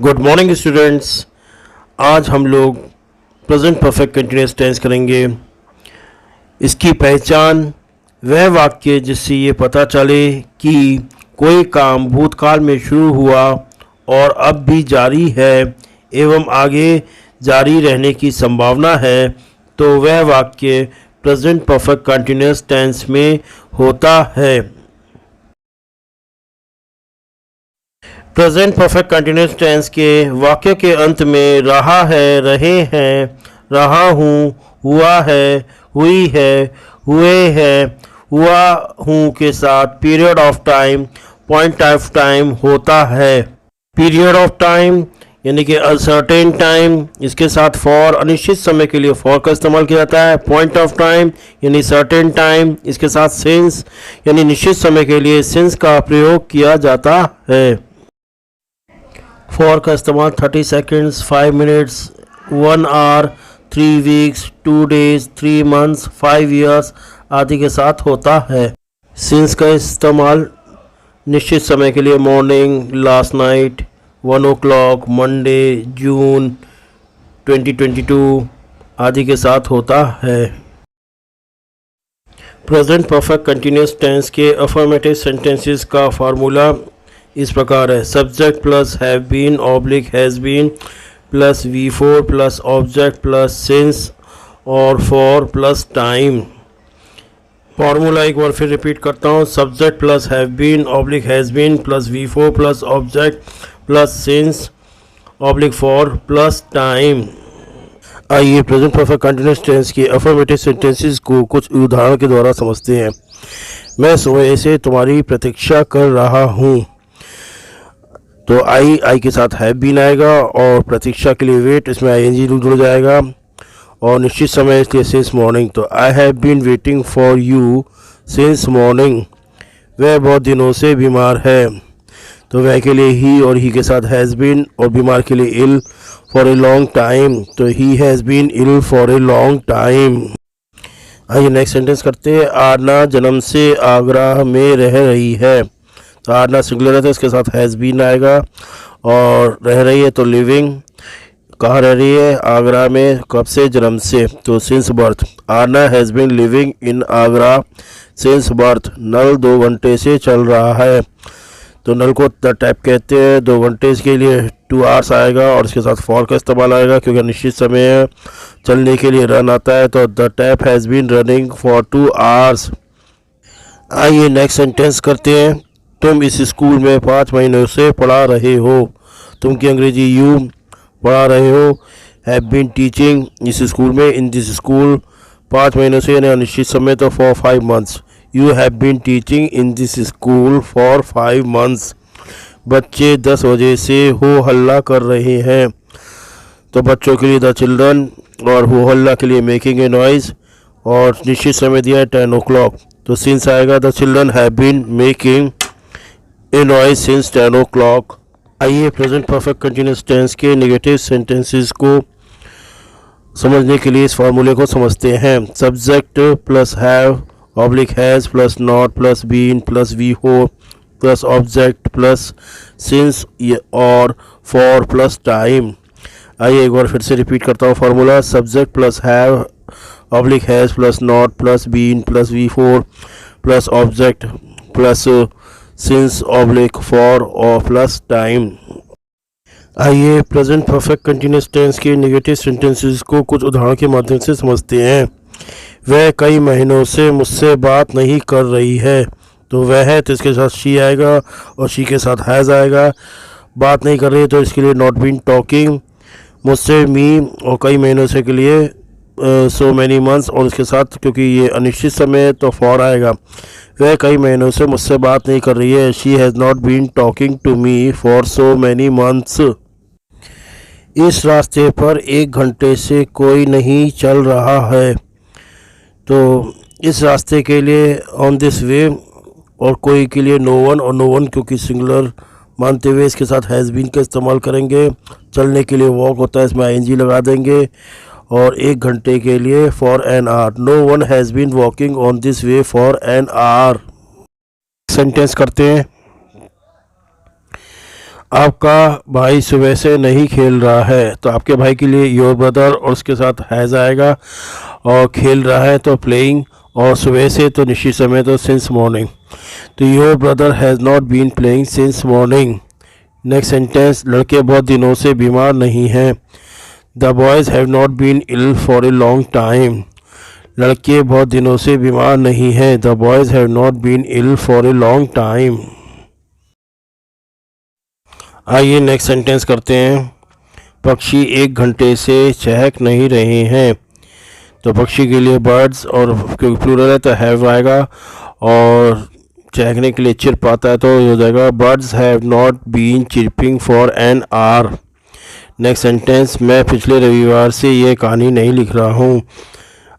Good morning students. आज हम लोग प्रेजेंट परफेक्ट कंटिन्यूअस टेंस करेंगे। इसकी पहचान वह वाक्य जिससे ये पता चले कि कोई काम भूतकाल में शुरू हुआ और अब भी जारी है एवं आगे जारी रहने की संभावना है, तो वह वाक्य प्रेजेंट परफेक्ट कंटिन्यूअस टेंस में होता है। प्रेजेंट परफेक्ट कंटिन्यूअस टेंस के वाक्य के अंत में रहा है, रहे हैं, रहा हूँ, हुआ है, हुई है, हुए हैं, हुआ हूँ के साथ period of time, point of time होता है। पीरियड ऑफ टाइम यानी कि अनसर्टेन टाइम, इसके साथ फॉर अनिश्चित समय के लिए फॉर का इस्तेमाल किया जाता है। पॉइंट ऑफ टाइम यानी सर्टेन टाइम, इसके साथ सिंस यानी निश्चित समय के लिए सिंस का प्रयोग किया जाता है। फॉर का इस्तेमाल 30 seconds, 5 minutes, 1 hour, 3 weeks, 2 days, 3 months, 5 years आदि के साथ होता है। सिंस का इस्तेमाल निश्चित समय के लिए morning, last night, 1 o'clock, Monday, June 2022 आदि के साथ होता है। प्रेजेंट परफेक्ट कंटिन्यूअस टेंस के अफर्मेटिव सेंटेंसेस का फार्मूला इस प्रकार है। Subject plus have been oblique has been plus V4 plus object plus since और फॉर प्लस टाइम। फार्मूला एक बार फिर रिपीट करता हूँ। Subject plus have been oblique has been plus V4 plus object plus since oblique for plus time. आइए present perfect continuous tense के affirmative sentences को कुछ उदाहरण के द्वारा समझते हैं। मैं सुबह से तुम्हारी प्रतीक्षा कर रहा हूँ, तो आई के साथ हैव बीन आएगा और प्रतीक्षा के लिए वेट, इसमें ING जुड़ जाएगा और निश्चित समय इसलिए सिंस मॉर्निंग। तो I have been waiting for you since morning. वह बहुत दिनों से बीमार है, तो वह के लिए ही और ही के साथ हैज़ बीन और बीमार के लिए ill for a long time, तो he has been ill for a long time. आइए नेक्स्ट सेंटेंस करते हैं। आरना जन्म से आगरा में रह रही है, तो आरना सिंगुलर है तो इसके साथ हैज़ बीन आएगा और रह रही है तो लिविंग। कहाँ रह रही है? आगरा में। कब से? जन्म से, तो since birth. Aarna has been living in Agra since birth. नल 2 घंटे से चल रहा है, तो नल को द टैप कहते हैं। 2 घंटे के लिए 2 आवर्स आएगा और इसके साथ फॉर का इस्तेमाल आएगा क्योंकि निश्चित समय चलने के लिए रन आता है, तो the tap has been running for 2 hours. आइए नेक्स्ट सेंटेंस करते हैं। तुम इस स्कूल में 5 महीनों से पढ़ा रहे हो। तुम की अंग्रेजी यू, पढ़ा रहे हो। हैव बीन टीचिंग इस स्कूल में, इन दिस स्कूल 5 महीनों से यानी अनिश्चित समय, तो for 5 months. You have been teaching in this school for 5 months. बच्चे 10 बजे से हो हल्ला कर रहे हैं, तो बच्चों के लिए द चिल्ड्रन और हो हल्ला के लिए मेकिंग ए नॉइज़ और निश्चित समय दिया है 10 o'clock, तो सिंस आएगा। The children have been making a noise since 10 o'clock। आइए प्रेजेंट परफेक्ट कंटिन्यूअस टेंस के नेगेटिव सेंटेंसेस को समझने के लिए इस फार्मूले को समझते हैं। Subject plus have oblique has plus not plus been plus V4 plus object plus since और फॉर प्लस टाइम। आइए एक बार फिर से रिपीट करता हूँ formula. Subject plus have oblique has plus not plus been plus V4 plus object plus since oblique for और plus time. आइए प्रेजेंट परफेक्ट कंटिन्यूअस टेंस के नेगेटिव सेंटेंसेस को कुछ उदाहरण के माध्यम से समझते हैं। वह कई महीनों से मुझसे बात नहीं कर रही है, तो वह है तो इसके साथ शी आएगा और शी के साथ हैज़ आएगा। बात नहीं कर रही है तो इसके लिए नॉट बीन टॉकिंग। मुझसे मी और कई महीनों से के लिए सो मैनी मंथ्स और उसके साथ क्योंकि ये अनिश्चित समय है तो फॉर आएगा। वह कई महीनों से मुझसे बात नहीं कर रही है, she has not been talking to me for so many months. इस रास्ते पर 1 घंटे से कोई नहीं चल रहा है, तो इस रास्ते के लिए ऑन दिस वे और कोई के लिए नो वन और नो वन क्योंकि सिंगुलर मानते हुए इसके साथ हैज़ बीन का इस्तेमाल करेंगे। चलने के लिए वॉक होता है, इसमें ING लगा देंगे और 1 घंटे के लिए for an hour. No one has been walking on this way for an hour. Sentence करते हैं। आपका भाई सुबह से नहीं खेल रहा है, तो आपके भाई के लिए योर ब्रदर और उसके साथ हैज़ आएगा, और खेल रहा है तो प्लेइंग, और सुबह से तो निश्चित समय तो सिंस मॉर्निंग। तो your brother has not been playing since morning. Next sentence, लड़के बहुत दिनों से बीमार नहीं हैं। The boys have not been ill for a long time. लड़के बहुत दिनों से बीमार नहीं हैं। The boys have not been ill for a long time. आइए नेक्स्ट सेंटेंस करते हैं। पक्षी 1 घंटे से चहक नहीं रहे हैं। तो पक्षी के लिए बर्ड्स, और क्योंकि प्लूरल है तो हैव आएगा, और चहकने के लिए चिरप आता है तो हो जाएगा birds have not been chirping for an hour. Next sentence, मैं पिछले रविवार से ये कहानी नहीं लिख रहा हूँ।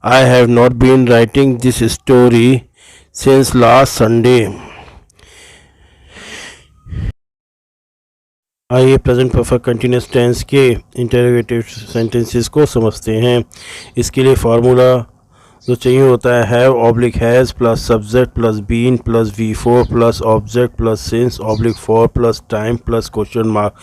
I have not been writing this story since last Sunday. आइए प्रेजेंट परफेक्ट कंटिन्यूस टेंस के इंटरोगेटिव सेंटेंसेस को समझते हैं। इसके लिए फार्मूला जो चाहिए होता है have oblique has plus subject plus been plus V4 plus object plus since oblique for plus time plus question mark.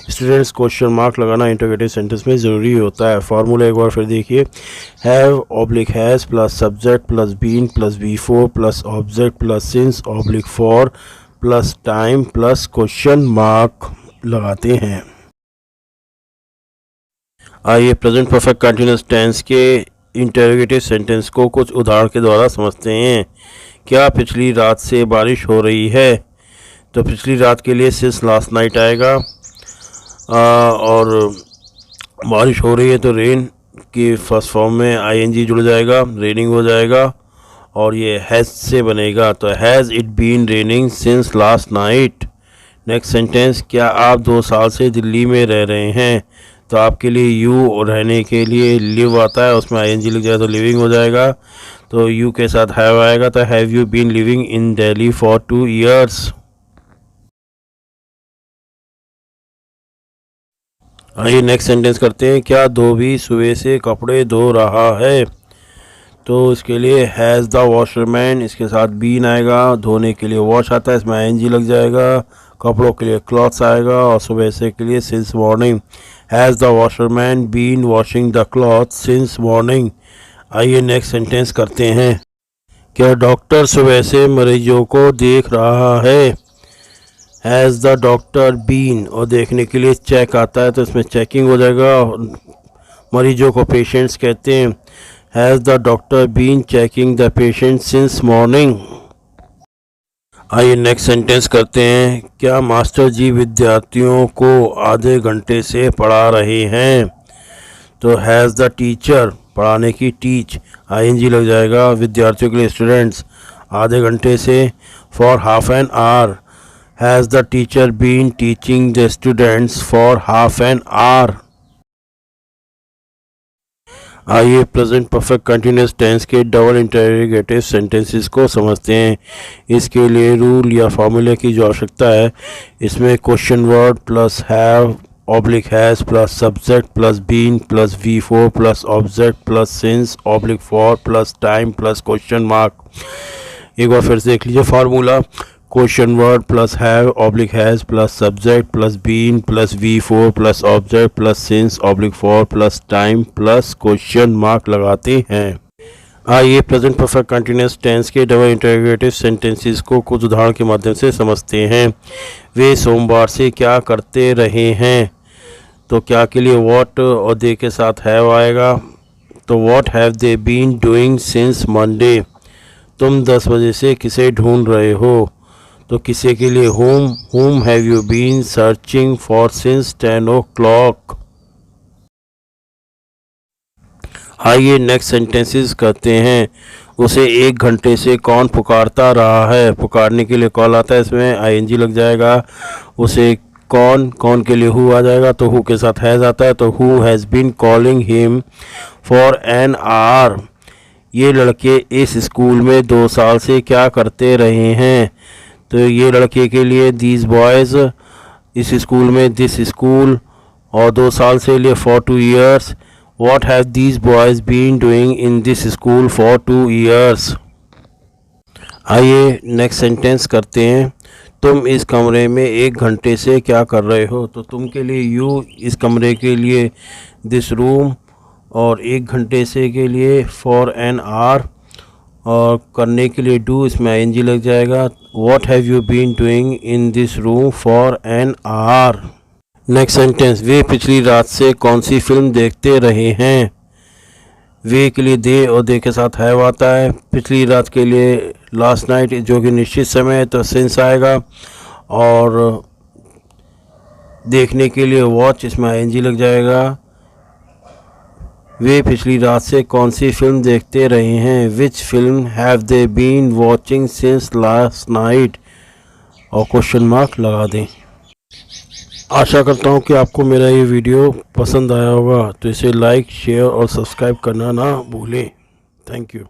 Students, question mark लगाना इंटरोगेटिव सेंटेंस में ज़रूरी होता है। फार्मूला एक बार फिर देखिए, have oblique has plus subject plus been plus V4 plus object plus since oblique for plus time plus question mark लगाते हैं। आइए प्रेजेंट परफेक्ट कंटिन्यूस टेंस के इंटरोगेटिव सेंटेंस को कुछ उदाहरण के द्वारा समझते हैं। क्या पिछली रात से बारिश हो रही है? तो पिछली रात के लिए सिंस लास्ट नाइट आएगा, और बारिश हो रही है तो रेन की फर्स्ट फॉर्म में ING जुड़ जाएगा, रेनिंग हो जाएगा, और ये हैज़ से बनेगा। तो has it been raining since last night. Next sentence, क्या आप 2 साल से दिल्ली में रह रहे हैं? तो आपके लिए यू रहने के लिए लिव आता है, उसमें ING लिख जाए तो लिविंग हो जाएगा। तो यू के साथ हैव आएगा, तो have you been living in Delhi for 2 years। आइए नेक्स्ट सेंटेंस करते हैं। क्या धोबी सुबह से कपड़े धो रहा है? तो इसके लिए हैज़ द वॉशरमैन, इसके साथ बीन आएगा, धोने के लिए वॉश आता है, इसमें ING लग जाएगा, कपड़ों के लिए क्लॉथ्स आएगा, और सुबह से के लिए since morning. Has the washerman been washing the cloth since morning. आइए नेक्स्ट सेंटेंस करते हैं। क्या डॉक्टर सुबह से मरीजों को देख रहा है? हैज़ द डॉक्टर बीन, और देखने के लिए चेक आता है तो इसमें चेकिंग हो जाएगा, मरीजों को पेशेंट्स कहते हैं। Has the doctor been checking the patient since morning. आइए नेक्स्ट सेंटेंस करते हैं। क्या मास्टर जी विद्यार्थियों को आधे घंटे से पढ़ा रहे हैं? तो हैज़ द टीचर, पढ़ाने की टीच, ING लग जाएगा, विद्यार्थियों के लिए स्टूडेंट्स, आधे घंटे से for half an hour. Has the teacher been teaching the students for half an hour. आइए प्रेजेंट परफेक्ट कंटिन्यूस टेंस के डबल इंटरोगेटिव सेंटेंसेस को समझते हैं। इसके लिए रूल या फार्मूले की जो आवश्यकता है, इसमें question word plus have oblique has plus subject plus been plus V4 plus object plus since oblique for plus time plus question mark. एक बार फिर से देख लीजिए formula, question word plus have oblique has plus subject plus been plus V4 plus object plus since oblique for plus time plus question mark लगाते हैं। आइए present perfect continuous tense के डबल इंटरोगेटिव सेंटेंसेस को कुछ उदाहरण के माध्यम से समझते हैं। वे सोमवार से क्या करते रहे हैं? तो क्या के लिए व्हाट और दे के साथ हैव आएगा, तो what have they been doing since Monday. तुम 10 बजे से किसे ढूंढ रहे हो? तो किसे के लिए whom have you been searching for since 10 o'clock। आइए नेक्स्ट सेंटेंसेस करते हैं। उसे 1 घंटे से कौन पुकारता रहा है? पुकारने के लिए कॉल आता है, इसमें ING लग जाएगा। उसे कौन के लिए हु आ जाएगा, तो हु के साथ हैज़ आता है, तो who has been calling him for an hour. ये लड़के इस स्कूल में 2 साल से क्या करते रहे हैं? तो ये लड़के के लिए दीज बॉयज़, इस स्कूल में दिस स्कूल, और 2 साल से लिए for 2 years। What have these boys been doing in this school for 2 years। आइए नेक्स्ट सेंटेंस करते हैं। तुम इस कमरे में 1 घंटे से क्या कर रहे हो। तो तुम के लिए यू, इस कमरे के लिए दिस रूम, और 1 घंटे से के लिए फॉर एन आवर, और करने के लिए डू, इसमें आईएनजी लग जाएगा। What have you been doing in this room for an hour. Next sentence, वे पिछली रात से कौन सी फिल्म देखते रहे हैं। वे के लिए दे और दे के साथ हैव आता है। पिछली रात के लिए लास्ट नाइट, जो कि निश्चित समय है तो सिंस आएगा। और देखने के लिए वॉच, इसमें आईएनजी लग जाएगा। वे पिछली रात से कौन सी फिल्म देखते रहे हैं। Which film have they been watching since last night, और क्वेश्चन मार्क लगा दें। आशा करता हूँ कि आपको मेरा ये वीडियो पसंद आया होगा, तो इसे लाइक, शेयर और सब्सक्राइब करना ना भूलें। Thank you.